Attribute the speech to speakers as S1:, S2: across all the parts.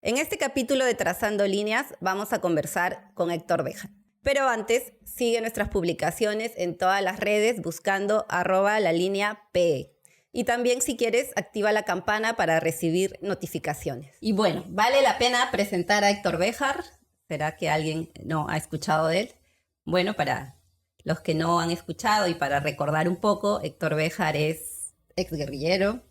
S1: En este capítulo de Trazando Líneas vamos a conversar con Héctor Béjar. Pero antes, sigue nuestras publicaciones en todas las redes buscando @lalíneape. Y también, si quieres, activa la campana para recibir notificaciones. Y bueno, vale la pena presentar a Héctor Béjar. ¿Será que alguien no ha escuchado de él? Bueno, para los que no han escuchado y para recordar un poco, Héctor Béjar es exguerrillero.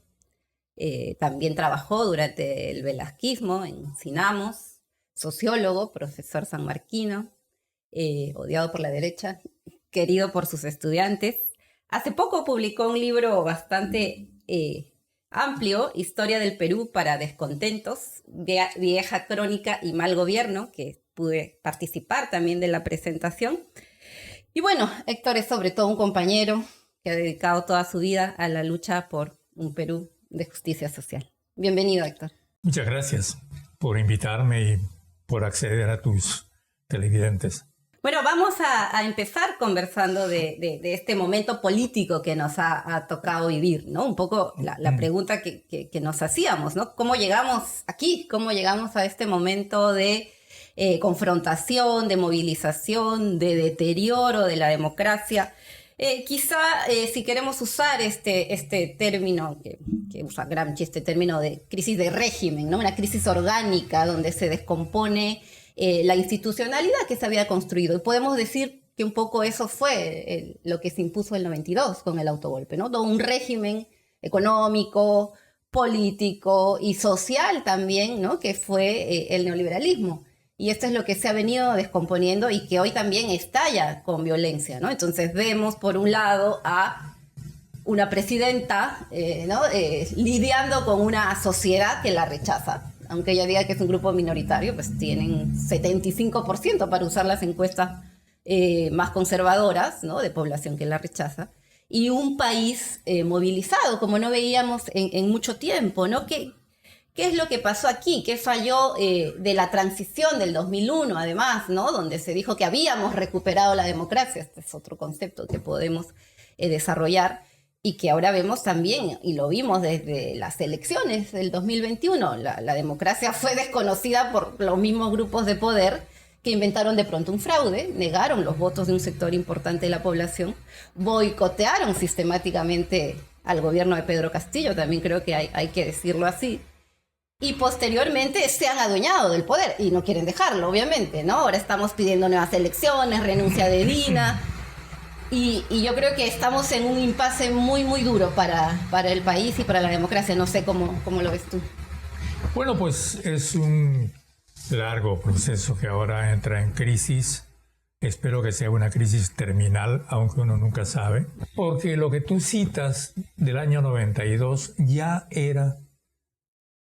S1: También trabajó durante el velasquismo en Sinamos, sociólogo, profesor sanmarquino, odiado por la derecha, querido por sus estudiantes. Hace poco publicó un libro bastante amplio, Historia del Perú para descontentos, vieja crónica y mal gobierno, que pude participar también de la presentación. Y bueno, Héctor es sobre todo un compañero que ha dedicado toda su vida a la lucha por un Perú de justicia social. Bienvenido, Héctor.
S2: Muchas gracias por invitarme y por acceder a tus televidentes.
S1: Bueno, vamos a empezar conversando de este momento político que nos ha tocado vivir, ¿no? Un poco la pregunta que nos hacíamos, ¿no? ¿Cómo llegamos aquí? ¿Cómo llegamos a este momento de confrontación, de movilización, de deterioro de la democracia? Si queremos usar este término que usa Gramsci, este término de crisis de régimen, ¿no? Una crisis orgánica donde se descompone la institucionalidad que se había construido. Y podemos decir que un poco eso fue lo que se impuso en el 92 con el autogolpe, ¿no? Todo un régimen económico, político y social también, ¿no? Que fue el neoliberalismo. Y esto es lo que se ha venido descomponiendo y que hoy también estalla con violencia, ¿no? Entonces vemos, por un lado, a una presidenta lidiando con una sociedad que la rechaza. Aunque ella diga que es un grupo minoritario, pues tienen 75% para usar las encuestas más conservadoras, ¿no? De población que la rechaza. Y un país movilizado, como no veíamos en mucho tiempo, ¿no? ¿Qué es lo que pasó aquí? ¿Qué falló de la transición del 2001, además, ¿no? Donde se dijo que habíamos recuperado la democracia? Este es otro concepto que podemos desarrollar y que ahora vemos también, y lo vimos desde las elecciones del 2021. La democracia fue desconocida por los mismos grupos de poder que inventaron de pronto un fraude, negaron los votos de un sector importante de la población, boicotearon sistemáticamente al gobierno de Pedro Castillo, también creo que hay que decirlo así. Y posteriormente se han adueñado del poder y no quieren dejarlo, obviamente, ¿no? Ahora estamos pidiendo nuevas elecciones, renuncia de Dina. Y yo creo que estamos en un impasse muy, muy duro para el país y para la democracia. No sé cómo lo ves tú.
S2: Bueno, pues es un largo proceso que ahora entra en crisis. Espero que sea una crisis terminal, aunque uno nunca sabe. Porque lo que tú citas del año 92 ya era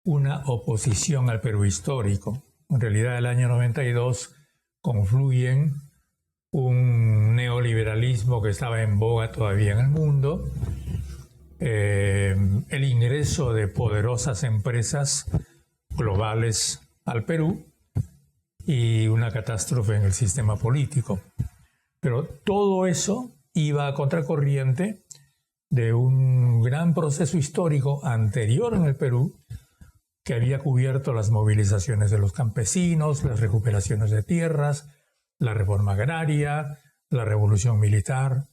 S2: una oposición al Perú histórico. En realidad, el año 92 confluyen un neoliberalismo que estaba en boga todavía en el mundo, el ingreso de poderosas empresas globales al Perú y una catástrofe en el sistema político. Pero todo eso iba a contracorriente de un gran proceso histórico anterior en el Perú, que había cubierto las movilizaciones de los campesinos, las recuperaciones de tierras, la reforma agraria, la revolución militar.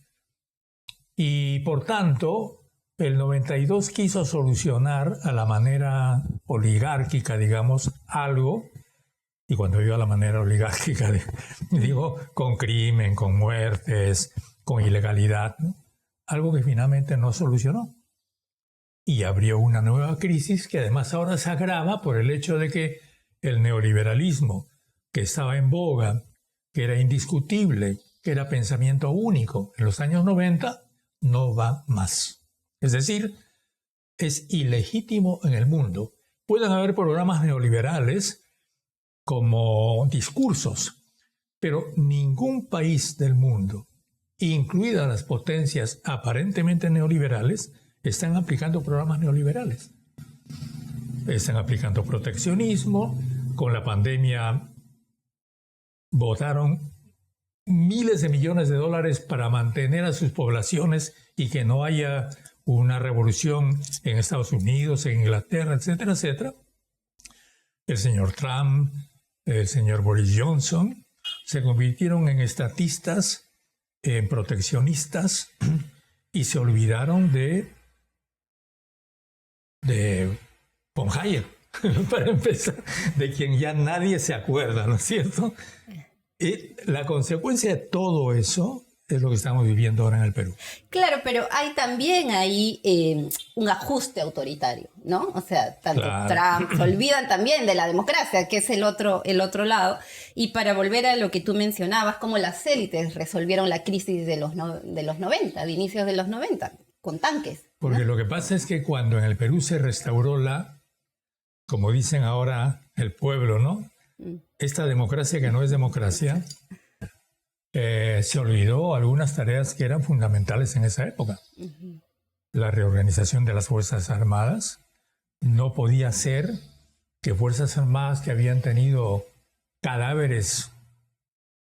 S2: Y por tanto, el 92 quiso solucionar a la manera oligárquica, digamos, algo, y cuando digo a la manera oligárquica, digo con crimen, con muertes, con ilegalidad, ¿no? Algo que finalmente no solucionó. Y abrió una nueva crisis que además ahora se agrava por el hecho de que el neoliberalismo, que estaba en boga, que era indiscutible, que era pensamiento único en los años 90, no va más. Es decir, es ilegítimo en el mundo. Pueden haber programas neoliberales como discursos, pero ningún país del mundo, incluidas las potencias aparentemente neoliberales, están aplicando programas neoliberales. Están aplicando proteccionismo. Con la pandemia votaron miles de millones de dólares para mantener a sus poblaciones y que no haya una revolución en Estados Unidos, en Inglaterra, etcétera, etcétera. el señor Trump, el señor Boris Johnson, se convirtieron en estatistas, en proteccionistas, y se olvidaron de von Hayek, para empezar, de quien ya nadie se acuerda, ¿no es cierto? Y la consecuencia de todo eso es lo que estamos viviendo ahora en el Perú.
S1: Claro, pero hay también ahí un ajuste autoritario, ¿no? O sea, tanto
S2: Claro.
S1: Trump, se olvidan también de la democracia, que es el otro lado. Y para volver a lo que tú mencionabas, cómo las élites resolvieron la crisis de los 90, de inicios de los 90, con tanques.
S2: Porque lo que pasa es que cuando en el Perú se restauró como dicen ahora el pueblo, ¿no? Esta democracia que no es democracia, se olvidó algunas tareas que eran fundamentales en esa época. La reorganización de las Fuerzas Armadas. No podía ser que Fuerzas Armadas que habían tenido cadáveres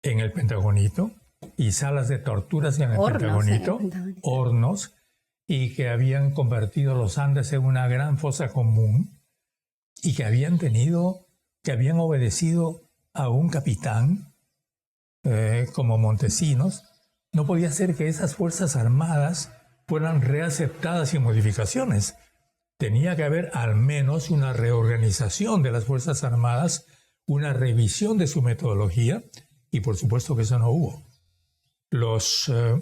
S2: en el Pentagonito y salas de torturas en el Pentagonito, hornos, y que habían convertido los Andes en una gran fosa común y que habían obedecido a un capitán como Montesinos. No podía ser que esas Fuerzas Armadas fueran reaceptadas sin modificaciones. Tenía que haber al menos una reorganización de las Fuerzas Armadas, una revisión de su metodología, y por supuesto que eso no hubo.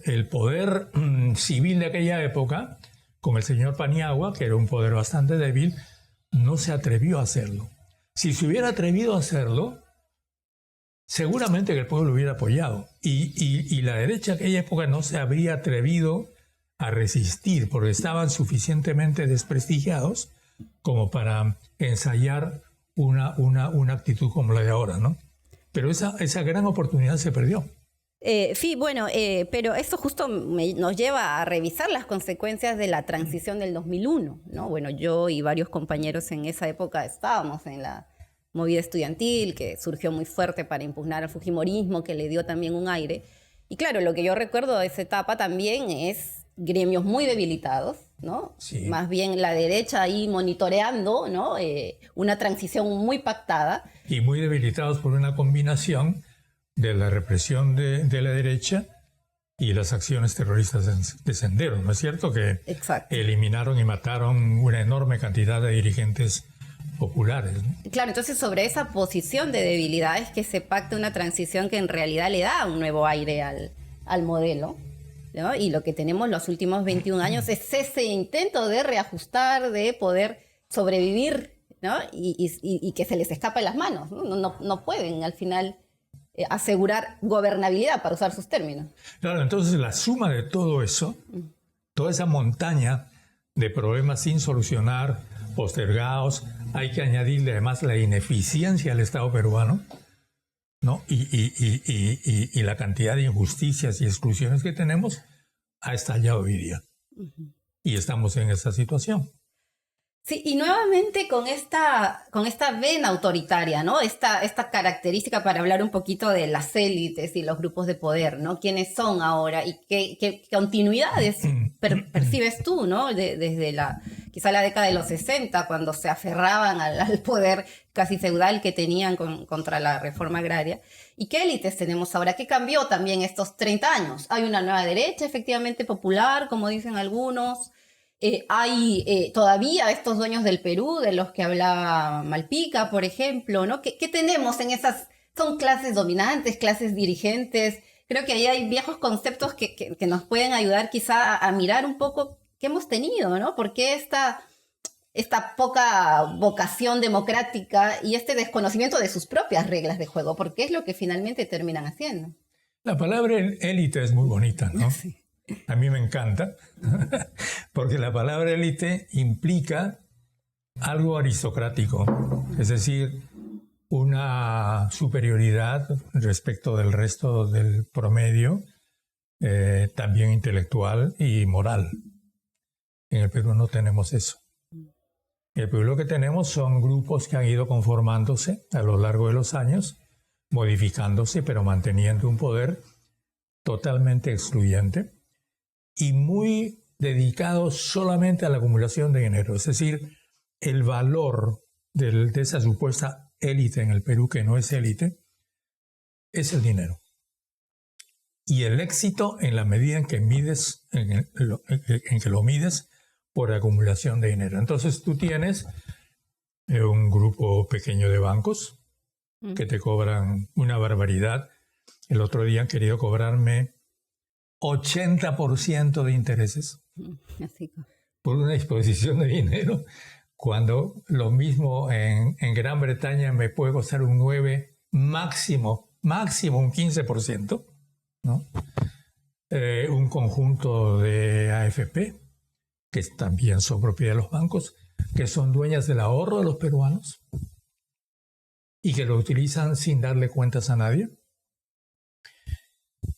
S2: El poder civil de aquella época, con el señor Paniagua, que era un poder bastante débil, no se atrevió a hacerlo. Si se hubiera atrevido a hacerlo, seguramente que el pueblo lo hubiera apoyado. Y la derecha de aquella época no se habría atrevido a resistir, porque estaban suficientemente desprestigiados como para ensayar una actitud como la de ahora, ¿no? Pero esa gran oportunidad se perdió.
S1: Sí, bueno, pero esto justo nos lleva a revisar las consecuencias de la transición del 2001, ¿no? Bueno, yo y varios compañeros en esa época estábamos en la movida estudiantil, que surgió muy fuerte para impugnar al fujimorismo, que le dio también un aire. Y claro, lo que yo recuerdo de esa etapa también es gremios muy debilitados, ¿no?
S2: Sí.
S1: Más bien la derecha ahí monitoreando, ¿no? Una transición muy pactada.
S2: Y muy debilitados por una combinación de la represión de la derecha y las acciones terroristas de Sendero, ¿no es cierto? Que
S1: Exacto.
S2: Eliminaron y mataron una enorme cantidad de dirigentes populares, ¿no?
S1: Claro, entonces sobre esa posición de debilidad es que se pacta una transición que en realidad le da un nuevo aire al modelo, ¿no? Y lo que tenemos los últimos 21 años es ese intento de reajustar, de poder sobrevivir, ¿no? Y que se les escapa de las manos, ¿no? No pueden al final asegurar gobernabilidad, para usar sus términos.
S2: Claro, entonces la suma de todo eso, toda esa montaña de problemas sin solucionar, postergados, hay que añadirle además la ineficiencia del Estado peruano, ¿no? Y la cantidad de injusticias y exclusiones que tenemos, ha estallado hoy día. Y estamos en esta situación.
S1: Sí, y nuevamente con esta vena autoritaria, ¿no? Esta característica, para hablar un poquito de las élites y los grupos de poder, ¿no? ¿Quiénes son ahora y qué continuidades percibes tú, ¿no? Desde quizá la década de los 60, cuando se aferraban al poder casi feudal que tenían contra la reforma agraria. ¿Y qué élites tenemos ahora? ¿Qué cambió también estos 30 años? Hay una nueva derecha, efectivamente popular, como dicen algunos. Hay todavía estos dueños del Perú, de los que hablaba Malpica, por ejemplo, ¿no? ¿Qué tenemos en esas? Son clases dominantes, clases dirigentes. Creo que ahí hay viejos conceptos que nos pueden ayudar quizá a mirar un poco qué hemos tenido, ¿no? ¿Por qué esta poca vocación democrática y este desconocimiento de sus propias reglas de juego? Porque es lo que finalmente terminan haciendo.
S2: La palabra élite es muy bonita, ¿no? Sí. A mí me encanta, porque la palabra élite implica algo aristocrático, es decir, una superioridad respecto del resto del promedio, también intelectual y moral. En el Perú no tenemos eso. En el Perú lo que tenemos son grupos que han ido conformándose a lo largo de los años, modificándose, pero manteniendo un poder totalmente excluyente y muy dedicados solamente a la acumulación de dinero. Es decir, el valor de esa supuesta élite en el Perú que no es élite es el dinero. Y el éxito en la medida en que mides, en que lo mides por acumulación de dinero. Entonces tú tienes un grupo pequeño de bancos que te cobran una barbaridad. El otro día han querido cobrarme 80% de intereses por una disposición de dinero, cuando lo mismo en Gran Bretaña me puede costar un 9, máximo un 15%, ¿no? Un conjunto de AFP, que también son propiedad de los bancos, que son dueñas del ahorro de los peruanos y que lo utilizan sin darle cuentas a nadie.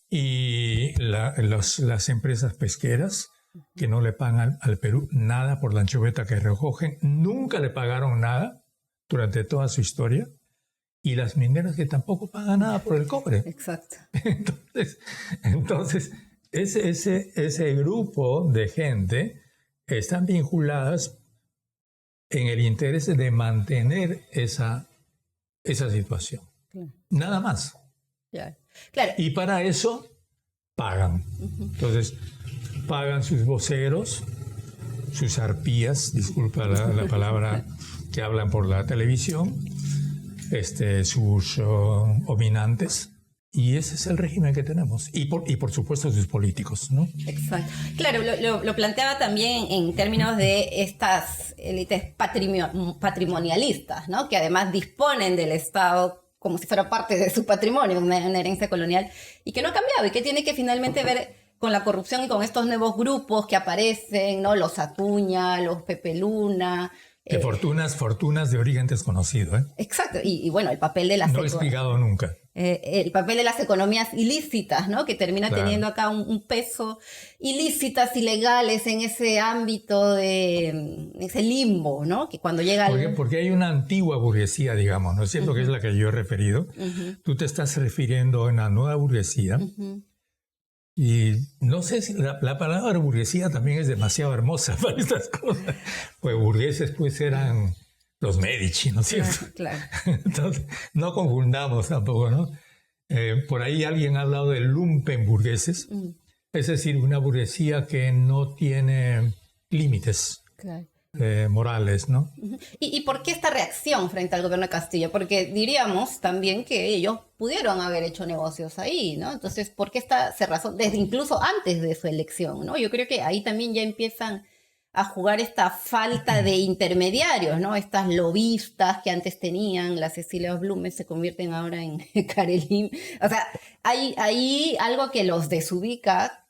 S2: Y las empresas pesqueras que no le pagan al Perú nada por la anchoveta que recogen, nunca le pagaron nada durante toda su historia, y las mineras que tampoco pagan nada por el cobre.
S1: Exacto.
S2: Entonces ese grupo de gente están vinculadas en el interés de mantener esa situación.
S1: Claro.
S2: Nada más.
S1: Claro. Claro.
S2: Y para eso pagan. Entonces, pagan sus voceros, sus arpías, disculpa la palabra que hablan por la televisión, sus ominantes. Y ese es el régimen que tenemos. Y por supuesto sus políticos, ¿no?
S1: Exacto. Claro, lo planteaba también en términos de estas élites patrimonialistas, ¿no? Que además disponen del Estado como si fuera parte de su patrimonio, una herencia colonial, y que no ha cambiado, y que tiene que finalmente ver con la corrupción y con estos nuevos grupos que aparecen, ¿no? Los Acuña, los Pepe Luna.
S2: De fortunas de origen desconocido, ¿eh?
S1: Exacto, y bueno, el papel de las...
S2: No explicado nunca.
S1: El papel de las economías ilícitas, ¿no? Que termina
S2: Claro.
S1: teniendo acá un peso, ilícitas, ilegales, en ese ámbito de ese limbo, ¿no? Que cuando llega
S2: Porque hay una antigua burguesía, digamos, ¿no es cierto? Que es la que yo he referido. Tú te estás refiriendo a una nueva burguesía. Y no sé si la palabra burguesía también es demasiado hermosa para estas cosas. Pues burgueses pues eran los Medici, ¿no es cierto?
S1: Claro.
S2: Entonces, no confundamos tampoco, ¿no? Por ahí alguien ha hablado de lumpen burgueses, es decir, una burguesía que no tiene límites.
S1: Claro.
S2: Morales, ¿no?
S1: ¿Y por qué esta reacción frente al gobierno de Castillo? Porque diríamos también que ellos pudieron haber hecho negocios ahí, ¿no? Entonces, ¿por qué esta cerrazón? Desde incluso antes de su elección, ¿no? Yo creo que ahí también ya empiezan a jugar esta falta de intermediarios, ¿no? Estas lobistas que antes tenían, las Cecilia Blume se convierten ahora en Carolín. O sea, hay algo que los desubica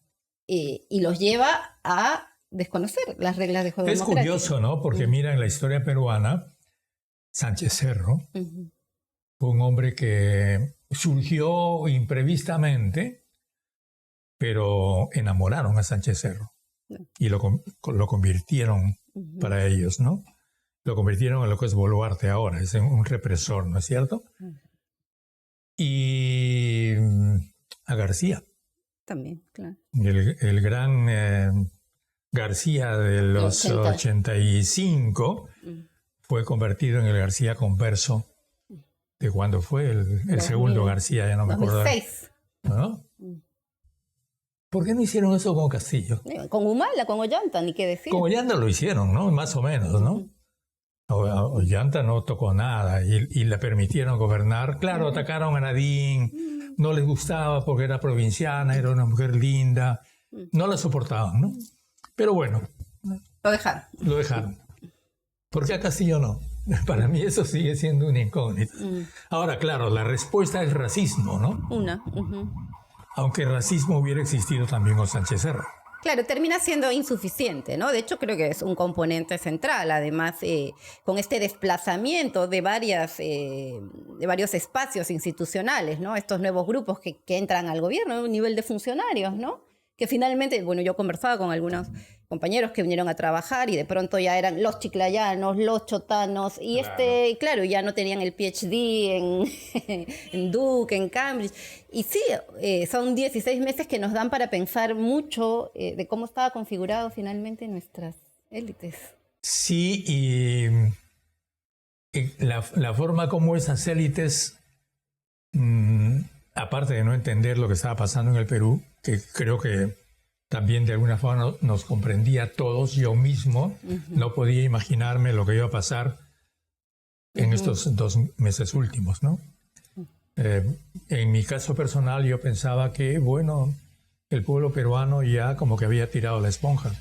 S1: y los lleva a desconocer las reglas de juego democrático.
S2: Es curioso, ¿no? Porque mira, en la historia peruana, Sánchez Cerro fue un hombre que surgió imprevistamente, pero enamoraron a Sánchez Cerro y lo convirtieron para ellos, ¿no? Lo convirtieron en lo que es Boluarte ahora, es un represor, ¿no es cierto? Y a García.
S1: También, claro.
S2: El gran... García de los 85 fue convertido en el García Converso de cuando fue el segundo García, ya no me acuerdo.
S1: 2006.
S2: ¿No? ¿Por qué no hicieron eso con Castillo?
S1: Con Humala, con Ollanta, ni qué decir.
S2: Con Ollanta lo hicieron, ¿no? Más o menos, ¿no? Ollanta no tocó nada y le permitieron gobernar. Claro, atacaron a Nadine, no les gustaba porque era provinciana, era una mujer linda, no la soportaban, ¿no? Pero bueno.
S1: Lo dejaron.
S2: Lo dejaron. ¿Por qué a Castillo no? Para mí eso sigue siendo una incógnita. Ahora, claro, la respuesta es racismo, ¿no? Aunque el racismo hubiera existido también con Sánchez Cerro.
S1: Claro, termina siendo insuficiente, ¿no? De hecho, creo que es un componente central. Además, con este desplazamiento de varios espacios institucionales, ¿no? Estos nuevos grupos que entran al gobierno a un nivel de funcionarios, ¿no? Que finalmente, bueno, yo conversaba con algunos compañeros que vinieron a trabajar y de pronto ya eran los chiclayanos, los chotanos, y claro, ya no tenían el PhD en Duke, en Cambridge. Y sí, son 16 meses que nos dan para pensar mucho de cómo estaba configurado finalmente nuestras élites.
S2: Sí, y la forma como esas élites, aparte de no entender lo que estaba pasando en el Perú, que creo que también de alguna forma nos comprendía a todos, yo mismo no podía imaginarme lo que iba a pasar en estos 2 meses últimos, ¿no? En mi caso personal yo pensaba que, bueno, el pueblo peruano ya como que había tirado la esponja,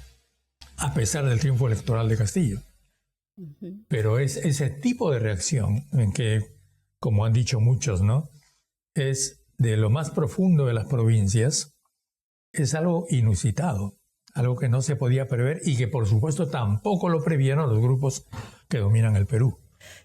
S2: a pesar del triunfo electoral de Castillo. Pero es ese tipo de reacción en que, como han dicho muchos, ¿no?, es de lo más profundo de las provincias, es algo inusitado, algo que no se podía prever y que por supuesto tampoco lo previeron los grupos que dominan el Perú.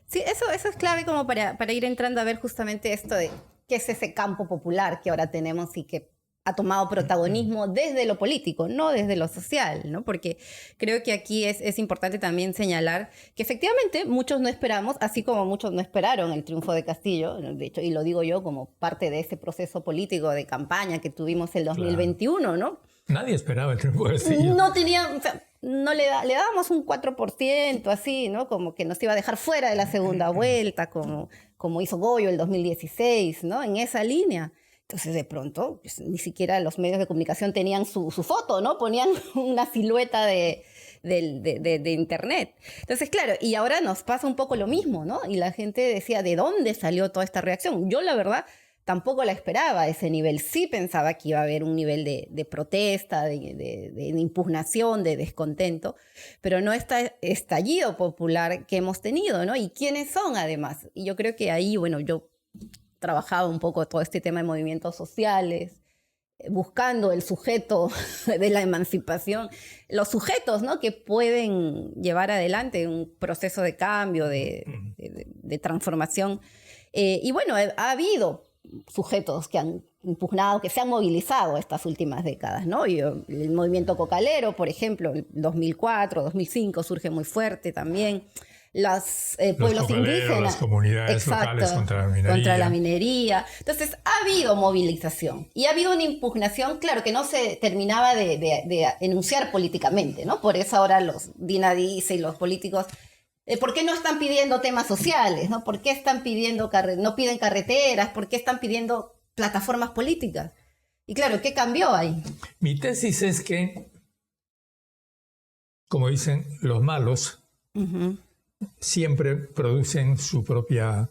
S1: Sí, eso es clave como para ir entrando a ver justamente esto de qué es ese campo popular que ahora tenemos y que ha tomado protagonismo desde lo político, no desde lo social, ¿no? Porque creo que aquí es importante también señalar que efectivamente muchos no esperamos, así como muchos no esperaron el triunfo de Castillo, de hecho, y lo digo yo como parte de ese proceso político de campaña que tuvimos el 2021, ¿no?
S2: Nadie esperaba el triunfo de Castillo.
S1: No tenía, o sea, no le dábamos un 4%, así, ¿no? Como que nos iba a dejar fuera de la segunda vuelta, como hizo Goyo el 2016, ¿no? En esa línea. Entonces, de pronto, pues, ni siquiera los medios de comunicación tenían su foto, ¿no? Ponían una silueta de internet. Entonces, claro, y ahora nos pasa un poco lo mismo, ¿no? Y la gente decía, ¿de dónde salió toda esta reacción? Yo, la verdad, tampoco la esperaba a ese nivel. Sí pensaba que iba a haber un nivel de protesta, de impugnación, de descontento, pero no este estallido popular que hemos tenido, ¿no? Y quiénes son, además. Y yo creo que ahí, bueno, yo trabajaba un poco todo este tema de movimientos sociales, buscando el sujeto de la emancipación, los sujetos, ¿no?, que pueden llevar adelante un proceso de cambio, de transformación. Y bueno, ha habido sujetos que han impugnado, que se han movilizado estas últimas décadas, ¿no? Y el movimiento cocalero, por ejemplo, el 2004, 2005 surge muy fuerte también. Los pueblos indígenas,
S2: las comunidades locales
S1: contra la minería. Entonces, ha habido movilización y ha habido una impugnación, claro, que no se terminaba de enunciar políticamente, ¿no? Por eso ahora los Dina dice y los políticos, ¿por qué no están pidiendo temas sociales? ¿No? ¿Por qué están pidiendo no piden carreteras? ¿Por qué están pidiendo plataformas políticas? Y claro, ¿qué cambió ahí?
S2: Mi tesis es que, como dicen, los malos siempre producen su propia,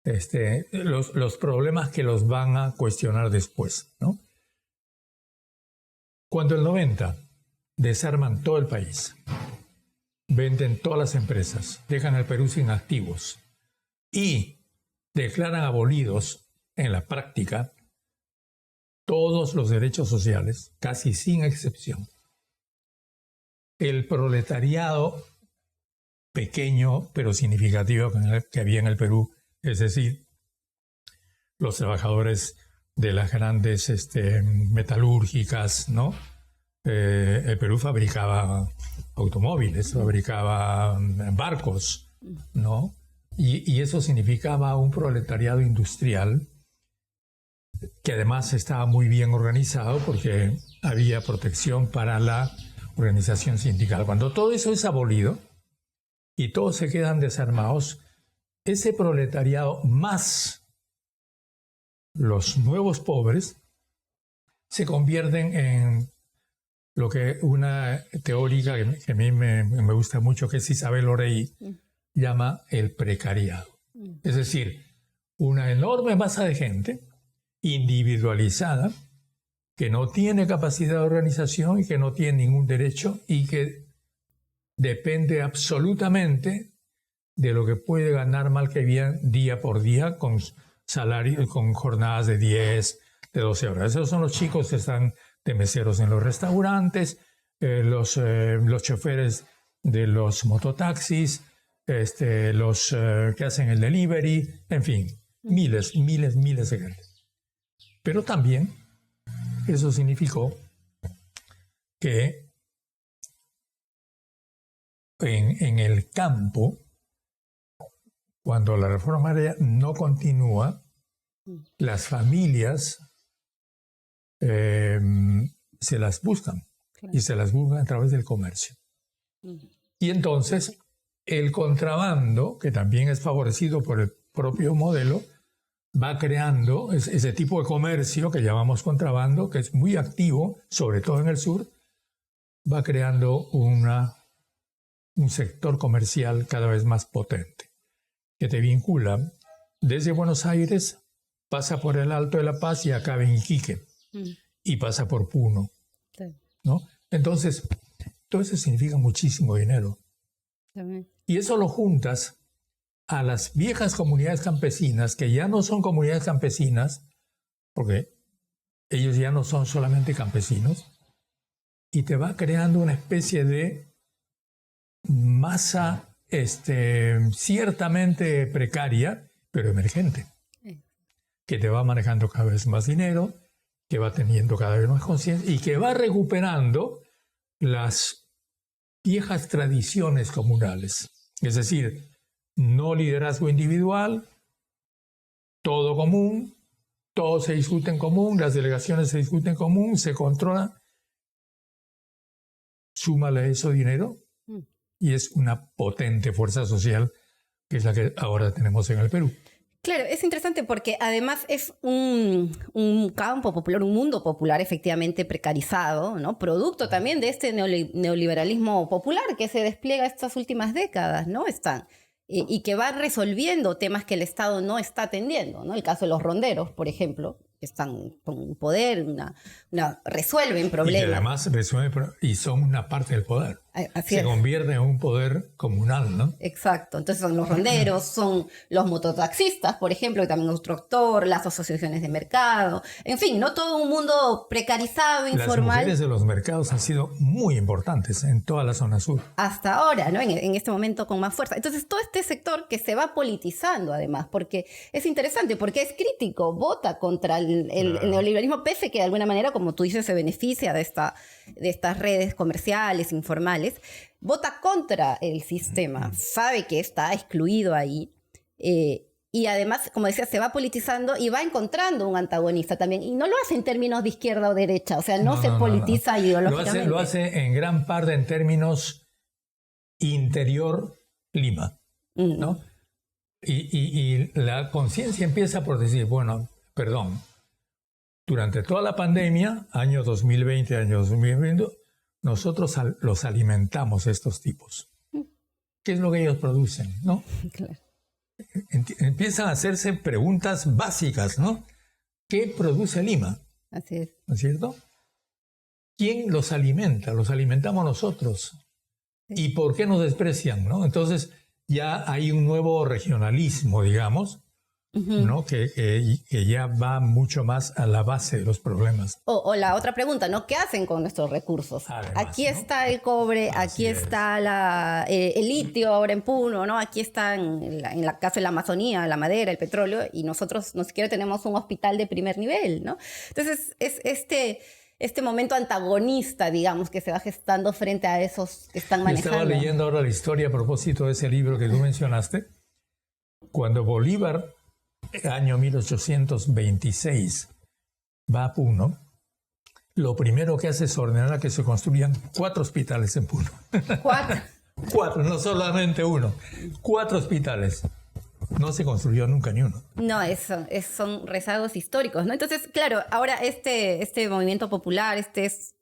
S2: los problemas que los van a cuestionar después, ¿no? Cuando el 90 desarman todo el país, venden todas las empresas, dejan al Perú sin activos y declaran abolidos en la práctica todos los derechos sociales, casi sin excepción, el proletariado pequeño pero significativo que había en el Perú, es decir, los trabajadores de las grandes metalúrgicas, ¿no? El Perú fabricaba automóviles, fabricaba barcos, ¿no? Y eso significaba un proletariado industrial que además estaba muy bien organizado porque había protección para la organización sindical. Cuando todo eso es abolido y todos se quedan desarmados, ese proletariado más los nuevos pobres se convierten en lo que una teórica que a mí me gusta mucho, que es Isabel Orey, llama el precariado. Es decir, una enorme masa de gente individualizada que no tiene capacidad de organización y que no tiene ningún derecho y que depende absolutamente de lo que puede ganar mal que bien día por día con salarios, con jornadas de 10, de 12 horas. Esos son los chicos que están de meseros en los restaurantes, los choferes de los mototaxis, los que hacen el delivery, en fin, miles de gente. Pero también eso significó que en el campo, cuando la reforma agraria no continúa, las familias se las buscan, y se las buscan a través del comercio. Y entonces El contrabando, que también es favorecido por el propio modelo, va creando ese tipo de comercio que llamamos contrabando, que es muy activo, sobre todo en el sur, va creando un sector comercial cada vez más potente, que te vincula desde Buenos Aires, pasa por el Alto de La Paz y acaba en Iquique, y pasa por Puno,
S1: Sí.
S2: ¿no? Entonces, todo eso significa muchísimo dinero.
S1: También.
S2: Y eso lo juntas a las viejas comunidades campesinas, que ya no son comunidades campesinas, porque ellos ya no son solamente campesinos, y te va creando una especie de masa ciertamente precaria, pero emergente, que te va manejando cada vez más dinero, que va teniendo cada vez más conciencia y que va recuperando las viejas tradiciones comunales. Es decir, no liderazgo individual, todo común, todo se discute en común, las delegaciones se discuten en común, se controla. Súmale a eso dinero y es una potente fuerza social que es la que ahora tenemos en el Perú.
S1: Claro, es interesante porque además es un campo popular, un mundo popular efectivamente precarizado, ¿no? Producto también de este neoliberalismo popular que se despliega estas últimas décadas, ¿no? Y que va resolviendo temas que el Estado no está atendiendo, ¿no? El caso de los ronderos, por ejemplo, que están con poder, resuelven problemas.
S2: Y que además resuelven y son una parte del poder.
S1: Así
S2: se convierte en un poder comunal, ¿no?
S1: Exacto. Entonces son los ronderos, son los mototaxistas, por ejemplo, que también es otro actor, las asociaciones de mercado, en fin, ¿no? Todo un mundo precarizado, informal.
S2: Las mujeres de los mercados han sido muy importantes en toda la zona sur.
S1: Hasta ahora, ¿no? En este momento con más fuerza. Entonces todo este sector que se va politizando además, porque es interesante, porque es crítico, vota contra el neoliberalismo, pese que de alguna manera, como tú dices, se beneficia de estas redes comerciales, informales, vota contra el sistema, sabe que está excluido ahí y además, como decía, se va politizando y va encontrando un antagonista también. Y no lo hace en términos de izquierda o derecha, o sea, no se politiza ideológicamente.
S2: Lo hace en gran parte en términos interior Lima, ¿no? Y la conciencia empieza por decir, bueno, perdón, durante toda la pandemia, año 2020, año 2021, nosotros los alimentamos estos tipos. ¿Qué es lo que ellos producen, no?
S1: Claro.
S2: Empiezan a hacerse preguntas básicas, ¿no? ¿Qué produce Lima?
S1: Así es.
S2: ¿No es cierto? ¿Quién los alimenta? Los alimentamos nosotros. Sí. ¿Y por qué nos desprecian, no? Entonces ya hay un nuevo regionalismo, digamos, ¿no? Que ya va mucho más a la base de los problemas.
S1: O la otra pregunta, ¿no? ¿Qué hacen con nuestros recursos? Además, aquí está el cobre, aquí está el litio ahora en Puno, ¿no? Aquí está en la caso de la Amazonía, la madera, el petróleo, y nosotros no siquiera tenemos un hospital de primer nivel, ¿no? Entonces es este momento antagonista, digamos, que se va gestando frente a esos que están manejando.
S2: Estaba leyendo ahora la historia a propósito de ese libro que tú mencionaste. Cuando Bolívar, año 1826, va a Puno, lo primero que hace es ordenar a que se construyan 4 hospitales en Puno.
S1: 4.
S2: 4, no solamente uno. 4 hospitales. No se construyó nunca ni uno.
S1: No, son rezagos históricos, ¿no? Entonces, claro, ahora este movimiento popular,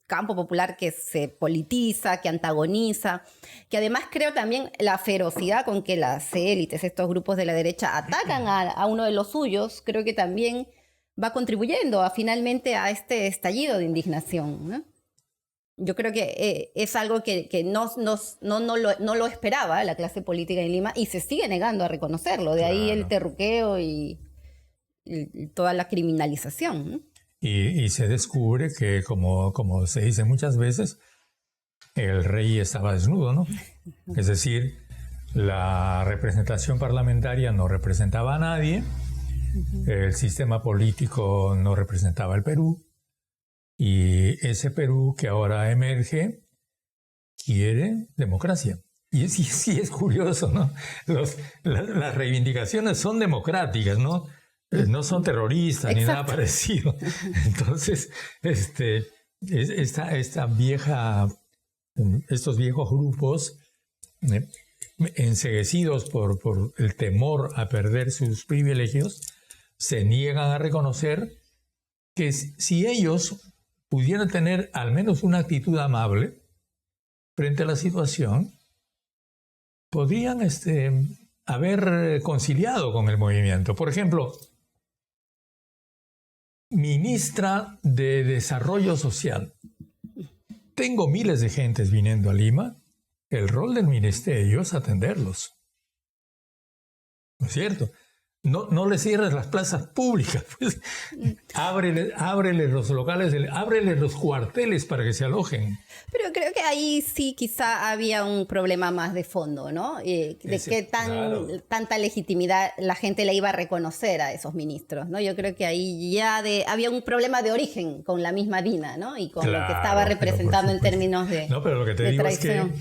S1: campo popular que se politiza, que antagoniza, que además creo también la ferocidad con que las élites, estos grupos de la derecha atacan a uno de los suyos, creo que también va contribuyendo finalmente a este estallido de indignación, ¿no? Yo creo que es algo que no lo esperaba la clase política en Lima y se sigue negando a reconocerlo. De ahí el terruqueo y toda la criminalización, ¿no?
S2: Y se descubre que, como se dice muchas veces, el rey estaba desnudo, ¿no? Es decir, la representación parlamentaria no representaba a nadie, el sistema político no representaba al Perú, y ese Perú que ahora emerge quiere democracia. Y sí es curioso, ¿no? Las reivindicaciones son democráticas, ¿no? No son terroristas. Exacto. Ni nada parecido. Entonces, estos viejos grupos enceguecidos por el temor a perder sus privilegios, se niegan a reconocer que si ellos pudieran tener al menos una actitud amable frente a la situación, podrían haber conciliado con el movimiento. Por ejemplo, ministra de Desarrollo Social. Tengo miles de gentes viniendo a Lima. El rol del ministerio es atenderlos. ¿No es cierto? No le cierres las plazas públicas. Pues. Ábrele los locales, ábrele los cuarteles para que se alojen.
S1: Pero creo que ahí sí quizá había un problema más de fondo, ¿no? De qué tanta legitimidad la gente le iba a reconocer a esos ministros, ¿no? Yo creo que ahí ya había un problema de origen con la misma Dina, ¿no? Y con lo que estaba representando en términos de
S2: No, pero lo que te digo traición.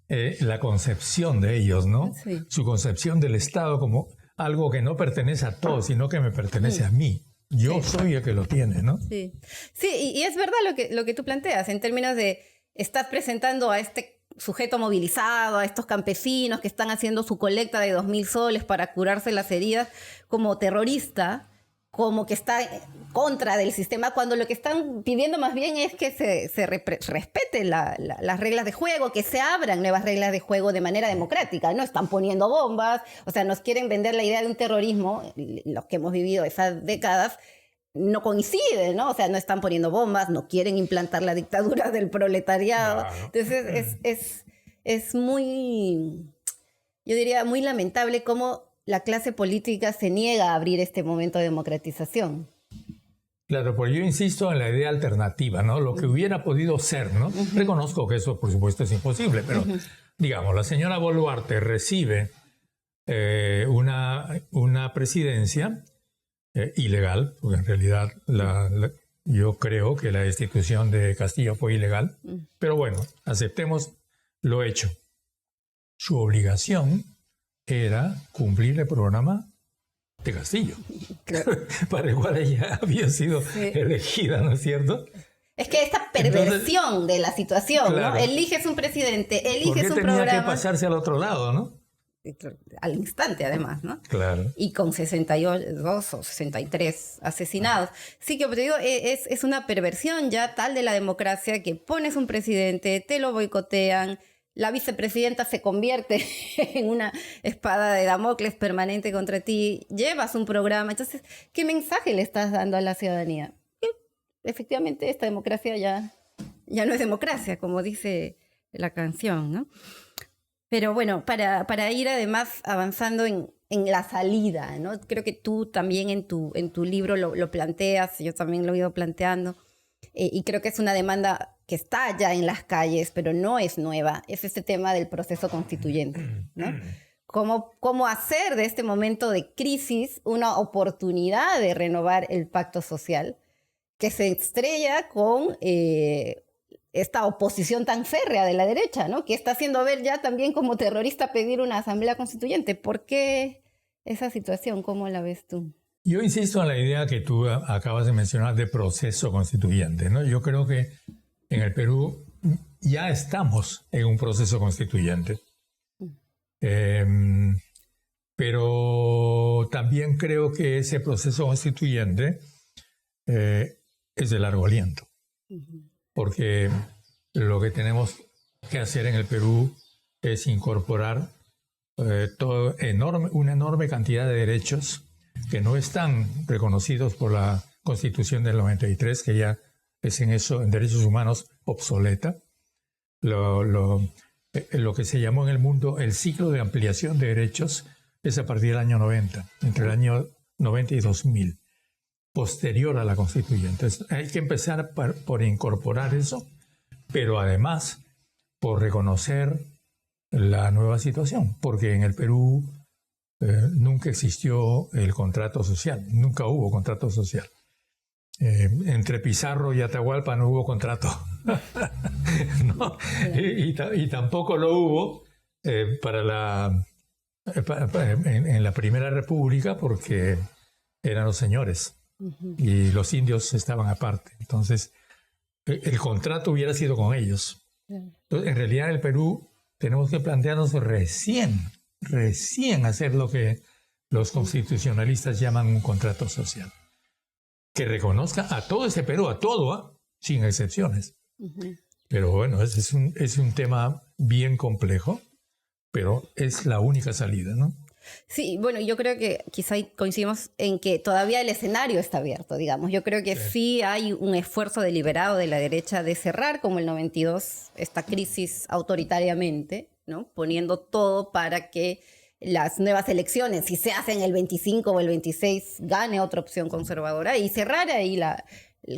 S2: Es que la concepción de ellos, ¿no? Sí. Su concepción del Estado como algo que no pertenece a todos, sino que me pertenece a mí. Yo soy el que lo tiene, ¿no?
S1: Sí, y es verdad lo que tú planteas, en términos de estás presentando a este sujeto movilizado, a estos campesinos que están haciendo su colecta de 2.000 soles para curarse las heridas, como terrorista, como que está contra del sistema, cuando lo que están pidiendo más bien es que se respeten las reglas de juego, que se abran nuevas reglas de juego de manera democrática. No están poniendo bombas, o sea, nos quieren vender la idea de un terrorismo, los que hemos vivido esas décadas, no coincide, ¿no? O sea, no están poniendo bombas, no quieren implantar la dictadura del proletariado. Claro. Entonces es muy, yo diría, muy lamentable cómo la clase política se niega a abrir este momento de democratización.
S2: Claro, porque yo insisto en la idea alternativa, ¿no? Lo que hubiera podido ser, ¿no? Reconozco que eso, por supuesto, es imposible, pero, digamos, la señora Boluarte recibe una presidencia ilegal, porque en realidad yo creo que la destitución de Castillo fue ilegal, pero bueno, aceptemos lo hecho. Su obligación era cumplir el programa de Castillo, claro. Para el cual ella había sido elegida, ¿no es cierto?
S1: Es que esta perversión de la situación, claro, ¿no? Eliges un presidente, eliges un programa.
S2: Tenía que pasarse al otro lado, ¿no?
S1: Al instante, además, ¿no?
S2: Claro.
S1: Y con 62 o 63 asesinados. Sí, que te digo, es una perversión ya tal de la democracia que pones un presidente, te lo boicotean, la vicepresidenta se convierte en una espada de Damocles permanente contra ti, llevas un programa. Entonces, ¿qué mensaje le estás dando a la ciudadanía? Que efectivamente esta democracia ya no es democracia, como dice la canción, ¿no? Pero bueno, para ir además avanzando en la salida, ¿no? Creo que tú también en tu libro lo planteas, yo también lo he ido planteando, y creo que es una demanda que está ya en las calles, pero no es nueva, es este tema del proceso constituyente, ¿no? ¿Cómo hacer de este momento de crisis una oportunidad de renovar el pacto social que se estrella con esta oposición tan férrea de la derecha, ¿no? Que está haciendo ver ya también como terrorista pedir una asamblea constituyente? ¿Por qué esa situación? ¿Cómo la ves tú?
S2: Yo insisto en la idea que tú acabas de mencionar de proceso constituyente, ¿no? Yo creo que en el Perú ya estamos en un proceso constituyente. Pero también creo que ese proceso constituyente es de largo aliento. Porque lo que tenemos que hacer en el Perú es incorporar una enorme cantidad de derechos que no están reconocidos por la Constitución del 93, que ya es en derechos humanos obsoleta. Lo que se llamó en el mundo el ciclo de ampliación de derechos es a partir del año 90, entre el año 90 y 2000, posterior a la constituyente. Entonces, hay que empezar por incorporar eso, pero además por reconocer la nueva situación, porque en el Perú nunca existió el contrato social, nunca hubo contrato social. Entre Pizarro y Atahualpa no hubo contrato, ¿no? Y tampoco lo hubo en la Primera República, porque eran los señores y los indios estaban aparte. Entonces, el contrato hubiera sido con ellos. Entonces, en realidad, el Perú tenemos que plantearnos recién hacer lo que los constitucionalistas llaman un contrato social, que reconozca a todo ese Perú, a todo, sin excepciones. Pero bueno, es un tema bien complejo, pero es la única salida, ¿no?
S1: Sí, bueno, yo creo que quizá coincidimos en que todavía el escenario está abierto, digamos. Yo creo que sí hay un esfuerzo deliberado de la derecha de cerrar, como el 92, esta crisis autoritariamente, ¿no? Poniendo todo para que las nuevas elecciones, si se hacen el 25 o el 26, gane otra opción conservadora y cerrar ahí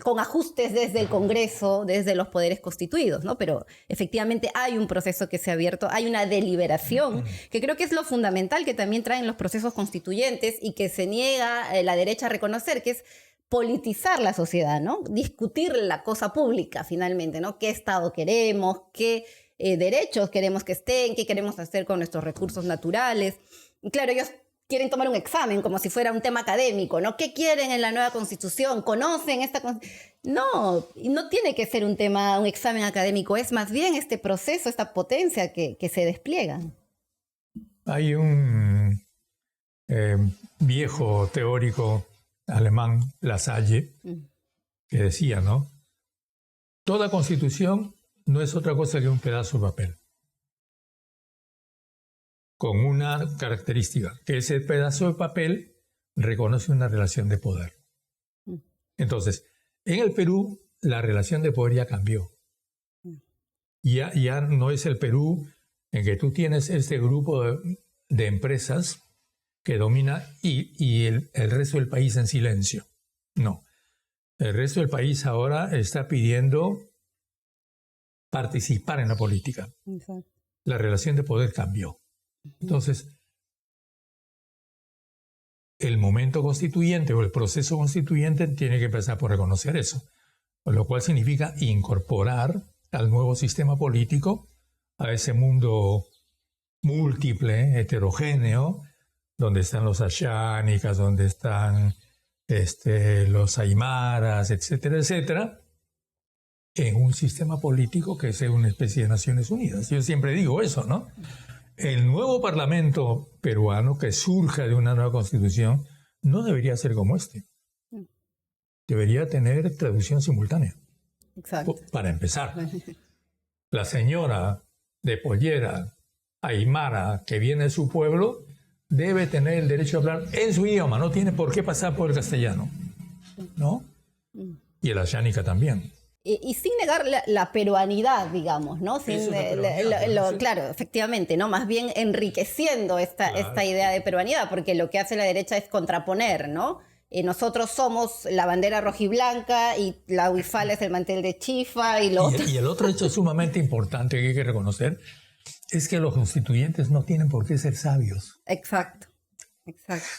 S1: con ajustes desde el Congreso, desde los poderes constituidos, ¿no? Pero efectivamente hay un proceso que se ha abierto, hay una deliberación, que creo que es lo fundamental que también traen los procesos constituyentes y que se niega la derecha a reconocer, que es politizar la sociedad, ¿no? Discutir la cosa pública, finalmente, ¿no? ¿Qué Estado queremos? ¿Qué derechos queremos que estén? ¿Qué queremos hacer con nuestros recursos naturales? Y claro, ellos quieren tomar un examen como si fuera un tema académico, ¿no? ¿Qué quieren en la nueva Constitución? ¿Conocen esta Constitución? No tiene que ser un examen académico, es más bien este proceso, esta potencia que se despliega.
S2: Hay un viejo teórico alemán, Lasalle, que decía, ¿no? Toda constitución no es otra cosa que un pedazo de papel, con una característica, que ese pedazo de papel reconoce una relación de poder. Entonces, en el Perú, la relación de poder ya cambió. Ya no es el Perú en que tú tienes este grupo de empresas que domina y el resto del país en silencio. No. El resto del país ahora está pidiendo participar en la política. Exacto. La relación de poder cambió. Entonces, el momento constituyente o el proceso constituyente tiene que empezar por reconocer eso, lo cual significa incorporar al nuevo sistema político a ese mundo múltiple, heterogéneo, donde están los ashánicas, donde están los aymaras, etcétera, etcétera, en un sistema político que sea una especie de Naciones Unidas. Yo siempre digo eso, ¿no? El nuevo Parlamento peruano que surja de una nueva Constitución no debería ser como este. Debería tener traducción simultánea.
S1: Exacto.
S2: Para empezar, la señora de pollera aymara que viene de su pueblo debe tener el derecho a hablar en su idioma, no tiene por qué pasar por el castellano, ¿no? Y el ashánica también.
S1: Y sin negar la peruanidad, digamos, ¿no? Claro, efectivamente, ¿no? Más bien enriqueciendo esta idea de peruanidad, porque lo que hace la derecha es contraponer, ¿no? Nosotros somos la bandera rojiblanca y la huifala es el mantel de chifa y lo otro.
S2: Y el otro hecho sumamente importante que hay que reconocer es que los constituyentes no tienen por qué ser sabios.
S1: Exacto.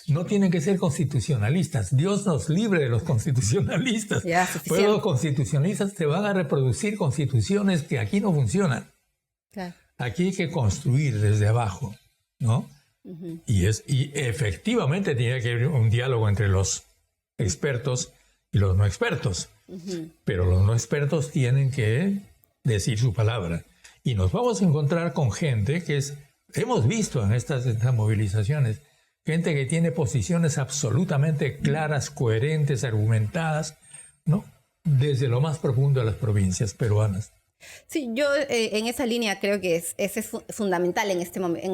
S2: No tienen que ser constitucionalistas. Dios nos libre de los constitucionalistas. Pues los constitucionalistas te van a reproducir constituciones que aquí no funcionan. Claro. Aquí hay que construir desde abajo, ¿no? Y efectivamente tiene que haber un diálogo entre los expertos y los no expertos. Pero los no expertos tienen que decir su palabra. Y nos vamos a encontrar con gente hemos visto en estas movilizaciones, gente que tiene posiciones absolutamente claras, coherentes, argumentadas, ¿no? Desde lo más profundo de las provincias peruanas.
S1: Sí, yo en esa línea creo que es fundamental en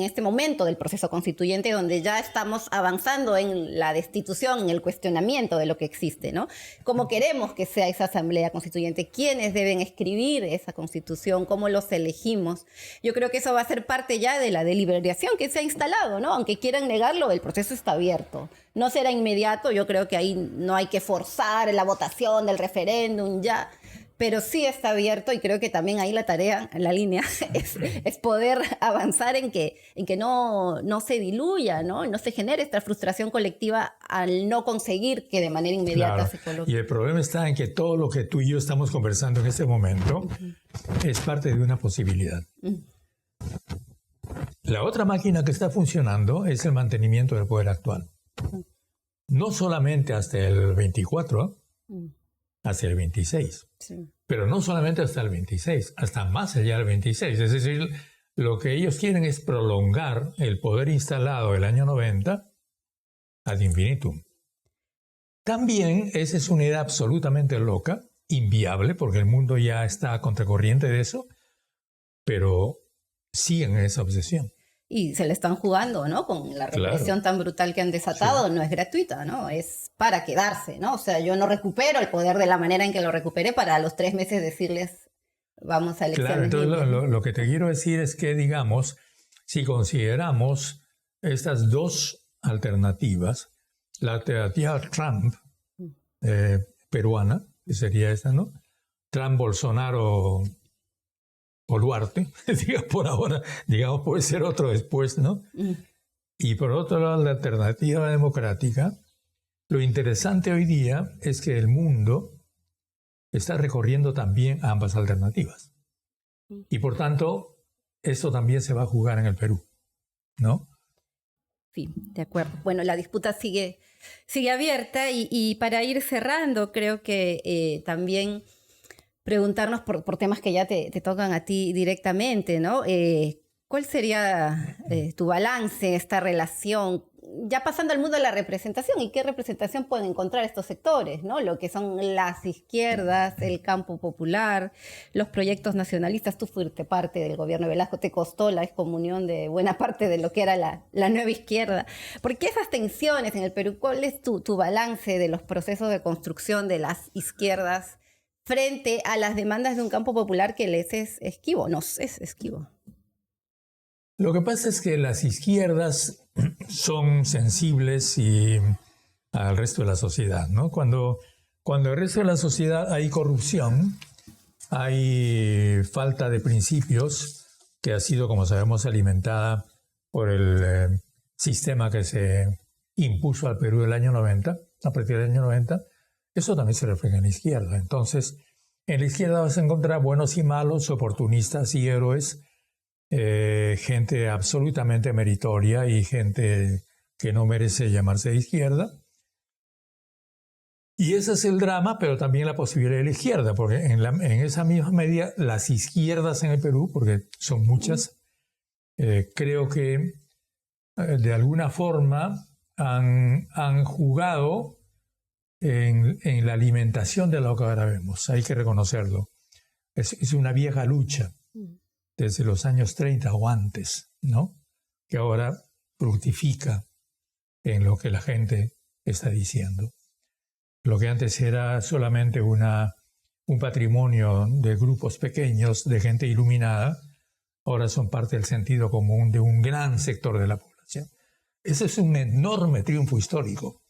S1: este momento del proceso constituyente, donde ya estamos avanzando en la destitución, en el cuestionamiento de lo que existe, ¿no? ¿Cómo queremos que sea esa asamblea constituyente? ¿Quiénes deben escribir esa constitución? ¿Cómo los elegimos? Yo creo que eso va a ser parte ya de la deliberación que se ha instalado, ¿no? Aunque quieran negarlo, el proceso está abierto. No será inmediato, yo creo que ahí no hay que forzar la votación del referéndum ya. Pero sí está abierto y creo que también ahí la tarea, la línea, es poder avanzar en que no se diluya, ¿no? No se genere esta frustración colectiva al no conseguir que de manera inmediata se coloque.
S2: Y el problema está en que todo lo que tú y yo estamos conversando en este momento es parte de una posibilidad. La otra máquina que está funcionando es el mantenimiento del poder actual. No solamente hasta el 24, hacia el 26. Sí. Pero no solamente hasta el 26, hasta más allá del 26. Es decir, lo que ellos quieren es prolongar el poder instalado del año 90 ad infinitum. También esa es una idea absolutamente loca, inviable, porque el mundo ya está a contracorriente de eso, pero siguen en esa obsesión.
S1: Y se le están jugando, ¿no? Con la represión tan brutal que han desatado, no es gratuita, ¿no? Es para quedarse, ¿no? O sea, yo no recupero el poder de la manera en que lo recuperé para a los 3 meses decirles, vamos a elecciones.
S2: Claro, entonces lo que te quiero decir es que, digamos, si consideramos estas dos alternativas, la alternativa Trump, peruana, que sería esta, ¿no? Trump, Bolsonaro o Duarte, digamos por ahora, digamos puede ser otro después, ¿no? Y por otro lado, la alternativa democrática, lo interesante hoy día es que el mundo está recorriendo también ambas alternativas. Y por tanto, esto también se va a jugar en el Perú, ¿no?
S1: Sí, de acuerdo. Bueno, la disputa sigue abierta y para ir cerrando, creo que también preguntarnos por temas que ya te tocan a ti directamente, ¿no? ¿Cuál sería tu balance en esta relación? Ya pasando al mundo de la representación, ¿y qué representación pueden encontrar estos sectores, ¿no? Lo que son las izquierdas, el campo popular, los proyectos nacionalistas. Tú fuiste parte del gobierno de Velasco, te costó la excomunión de buena parte de lo que era la nueva izquierda. ¿Por qué esas tensiones en el Perú? ¿Cuál es tu balance de los procesos de construcción de las izquierdas frente a las demandas de un campo popular que les es esquivo? Nos es esquivo.
S2: Lo que pasa es que las izquierdas son sensibles al resto de la sociedad, ¿no? Cuando el resto de la sociedad hay corrupción, hay falta de principios, que ha sido, como sabemos, alimentada por el sistema que se impuso al Perú del año 90, a partir del año 90, eso también se refleja en la izquierda. Entonces, en la izquierda vas a encontrar buenos y malos, oportunistas y héroes, gente absolutamente meritoria y gente que no merece llamarse de izquierda. Y ese es el drama, pero también la posibilidad de la izquierda, porque en esa misma medida las izquierdas en el Perú, porque son muchas, creo que de alguna forma han jugado en la alimentación de lo que ahora vemos. Hay que reconocerlo. Es una vieja lucha desde los años 30 o antes, ¿no? Que ahora fructifica en lo que la gente está diciendo. Lo que antes era solamente un patrimonio de grupos pequeños, de gente iluminada, ahora son parte del sentido común de un gran sector de la población. Ese es un enorme triunfo histórico,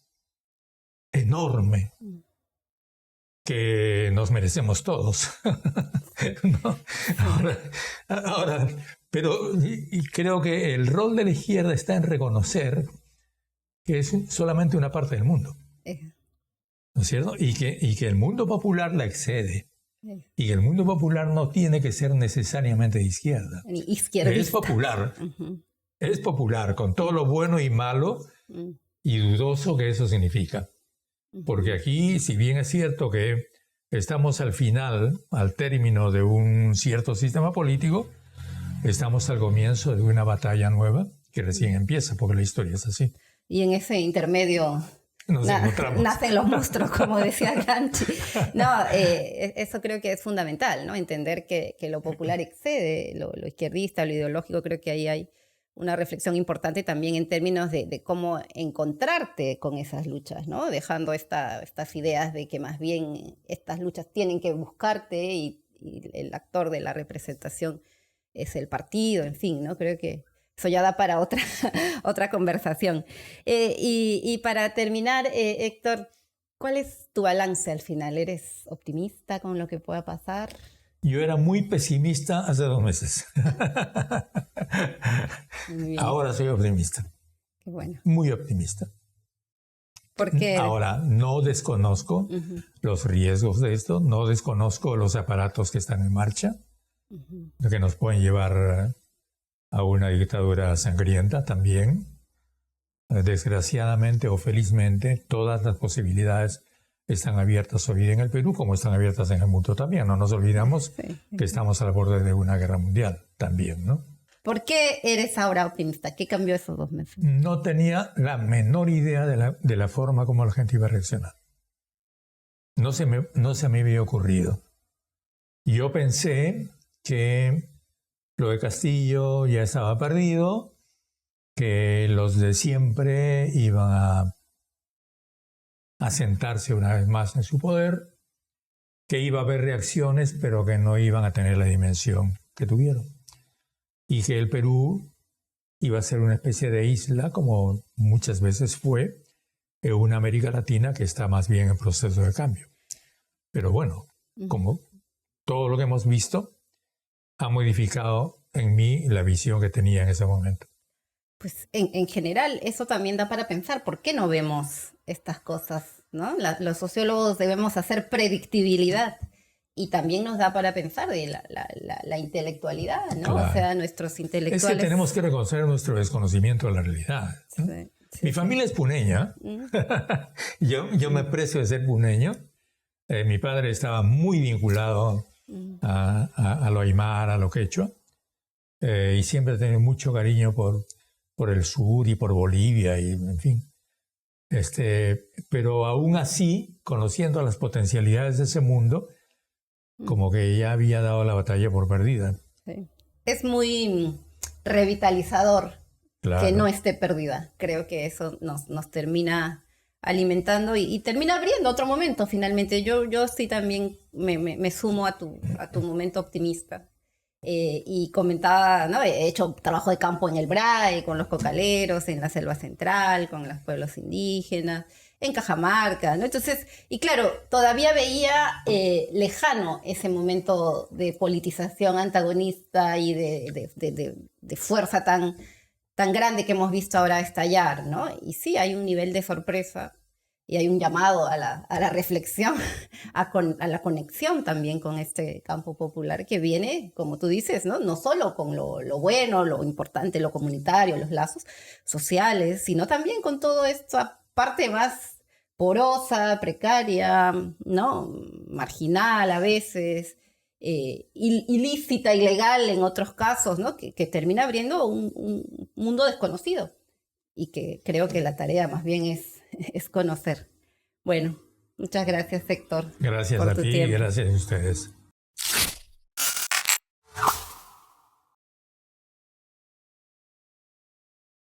S2: enorme, que nos merecemos todos. ¿No? Ahora, pero y creo que el rol de la izquierda está en reconocer que es solamente una parte del mundo, ¿no es cierto? Y que el mundo popular la excede. Y que el mundo popular no tiene que ser necesariamente de izquierda. Es popular. Es popular, con todo lo bueno y malo y dudoso que eso significa. Porque aquí, si bien es cierto que estamos al final, al término de un cierto sistema político, estamos al comienzo de una batalla nueva que recién empieza, porque la historia es así.
S1: Y en ese intermedio nacen los monstruos, como decía Gramsci. No, eso creo que es fundamental, ¿no? Entender que lo popular excede lo izquierdista, lo ideológico. Creo que ahí hay una reflexión importante también en términos de cómo encontrarte con esas luchas, ¿no? Dejando estas ideas de que más bien estas luchas tienen que buscarte y el actor de la representación es el partido, en fin, ¿no? Creo que eso ya da para otra conversación. Y para terminar, Héctor, ¿cuál es tu balance al final? ¿Eres optimista con lo que pueda pasar?
S2: Yo era muy pesimista hace 2 meses. Ahora soy optimista.
S1: Qué bueno.
S2: Muy optimista.
S1: ¿Por qué?
S2: Ahora, no desconozco los riesgos de esto, no desconozco los aparatos que están en marcha, que nos pueden llevar a una dictadura sangrienta también. Desgraciadamente o felizmente, todas las posibilidades están abiertas hoy en el Perú, como están abiertas en el mundo también. No nos olvidamos que estamos al borde de una guerra mundial también, ¿no?
S1: ¿Por qué eres ahora optimista? ¿Qué cambió esos 2 meses?
S2: No tenía la menor idea de la forma como la gente iba a reaccionar. No se me había ocurrido. Yo pensé que lo de Castillo ya estaba perdido, que los de siempre iban a sentarse una vez más en su poder, que iba a haber reacciones, pero que no iban a tener la dimensión que tuvieron. Y que el Perú iba a ser una especie de isla, como muchas veces fue, en una América Latina que está más bien en proceso de cambio. Pero bueno, como todo lo que hemos visto, ha modificado en mí la visión que tenía en ese momento.
S1: Pues en general eso también da para pensar, ¿por qué no vemos estas cosas, ¿no? Los sociólogos debemos hacer predictibilidad y también nos da para pensar de la intelectualidad, ¿no?
S2: Claro.
S1: O sea, nuestros intelectuales...
S2: Es que tenemos que reconocer nuestro desconocimiento de la realidad, ¿no? Mi familia es puneña. Yo me aprecio de ser puneño. Mi padre estaba muy vinculado a lo aymara, a lo quechua, y siempre he tenido mucho cariño por el sur y por Bolivia, y en fin. Pero aún así, conociendo las potencialidades de ese mundo, como que ya había dado la batalla por perdida.
S1: Sí. Es muy revitalizador, claro, que no esté perdida. Creo que eso nos termina alimentando y termina abriendo otro momento finalmente. Yo sí también me sumo a tu momento optimista. Y comentaba, ¿no? He hecho trabajo de campo en el BRAE, con los cocaleros, en la selva central, con los pueblos indígenas, en Cajamarca, ¿no? Entonces, y claro, todavía veía lejano ese momento de politización antagonista y de fuerza tan grande que hemos visto ahora estallar, ¿no? Y sí, hay un nivel de sorpresa y hay un llamado a la reflexión, a la conexión también con este campo popular que viene, como tú dices, no solo con lo bueno, lo importante, lo comunitario, los lazos sociales, sino también con toda esta parte más porosa, precaria, ¿no? Marginal a veces, ilícita, ilegal en otros casos, ¿no? Que termina abriendo un mundo desconocido y que creo que la tarea más bien es conocer. Bueno, muchas gracias, Héctor.
S2: Gracias a ti y gracias a ustedes.